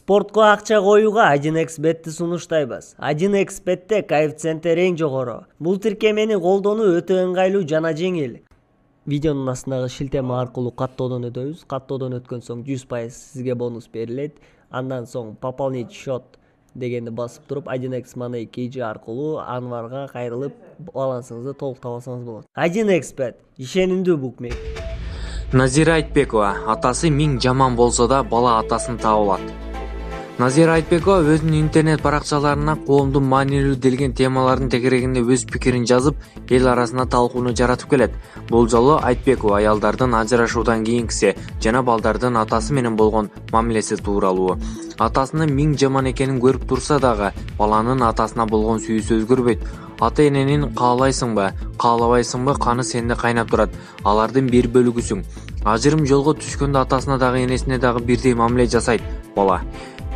Спортко акча коюуга Ajin-X-Bet'ти сунуштайбыз. Ajin-X-Bet'те коэффициенттер эң жогору. Бул тиркемени колдонуу өтө ыңгайлуу жана жеңил. Видеонун астындагы шилтеме аркылуу каттоодон өтөбүз. Каттоодон өткөн соң 100% сизге бонус берилет. Андан соң Пополнить счет дегенди басып туруп Ajin-X Money KG аркылуу анварга кайрылып балансыңызды толуктап алсаңыз болот. Ajin-X-Bet ишенимдүү букмекер. Назира Айтбекова атасы миң жаман болсо да бала атасын таап алат. Назира Айтбекова өзүнүн интернет баракчаларына коомдун маанилүү делген темалардын тегерегинде өз пикирин жазып, эл арасында талкууну жаратып келет. Бул жолу Айтбекова аялдардын ажырашуудан кийинкиси жана балдардын атасы менен болгон мамилеси тууралуу. Атасынын миң жаман экенин көрүп турса дагы, баланын атасына болгон сүйүүсү өзгөрбөйт. Ата эненин каалайсыңбы, каалабайсыңбы каны сенде кайнап турат. Алардын бир бөлүгүсүң. Ажырым жолго түшкөндө атасына дагы энесине дагы бирдей мамиле жасайт бала.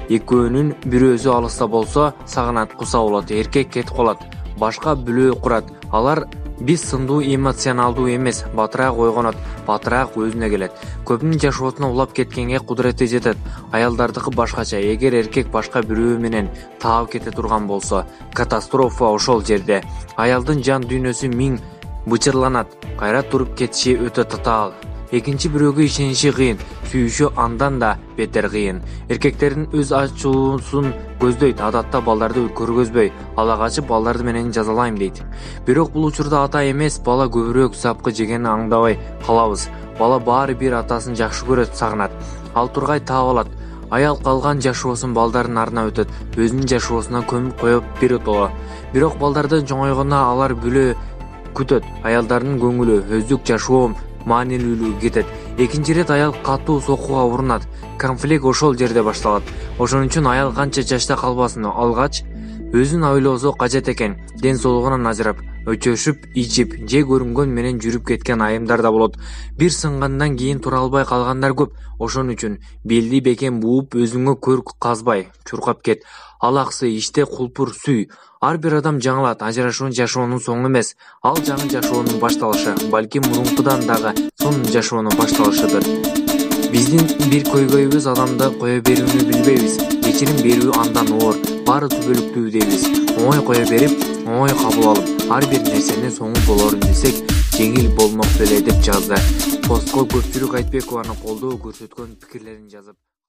Экөөнүн бирөөсү алыста болсо, сагынат куса болот, эркек кетип калат, башка бүлөө курат. Алар биз сындуу эмоционалдуу эмес, батыраак ойгонот, батыраак өзүнө келет. Көпүнүн жашоосуна улап кеткенге кудурети жетет. Аялдардыкы башкача, эгер эркек башка бирөө менен таап кете турган болсо, катастрофа ошол жерде. Аялдын жан дүйнөсү миң бычырланат, кайра туруп кетиши өтө татаал. Экинчи бирөөгө ишениши кыйын, сүйүшү андан да бетер кыйын. Эркектердин өз ачуусун көздөйт, адатта балдарды көргөзбөй, ала качып балдарды менен жазалайм дейт. Бирок бул учурда ата эмес, бала көбүрөөк запкы жегенин аңдабай калабыз. Бала баары бир атасын жакшы көрөт, сагынат. Ал тургай таап алат. Аял калган жашоосун балдардын арына өтөт, өзүнүн жашоосуна көмүп коюп биротоло. Бирок балдарды жоңойгондо алар бүлө күтөт. Аялдардын көңүлү, өздүк жашоо маанилүүлүгү кетет. Экинчи рет аял катуу сокууга урунат. Конфликт ошол жерде башталат. Ошон үчүн аял канча жашта калбасын, алгач өзүн ойлосо кажет экен. Ден соолугунан ажырап, өчөшүп, ичип, же көрүнгөн менен жүрүп кеткен айымдар да болот. Бир сынгандан кийин тура албай калгандар көп. Ошон үчүн белди бекем бууп, өзүңө көр казбай, чуркап кет. Алаксы иште кулпур сүй. Ар бир адам жаңылат. Ажырашуу жашоонун соңу эмес, ал жаңы жашоонун башталышы. Балким мурункудан дагы сонун жашоонун башталышыдыр. Биздин бир көйгөйүбүз адамды кое берүүнү билбейбиз. Кечирим берүү андан оор, баары түбөлүктүү дейбиз. Оңой кое берип, оңой кабыл алып, ар бир нерсенин соңу болорун билсек, жеңил болмок беле деп жазды. Постко көпчүлүк Айтбекованын колдоо көрсөткөн пикирлерин жазып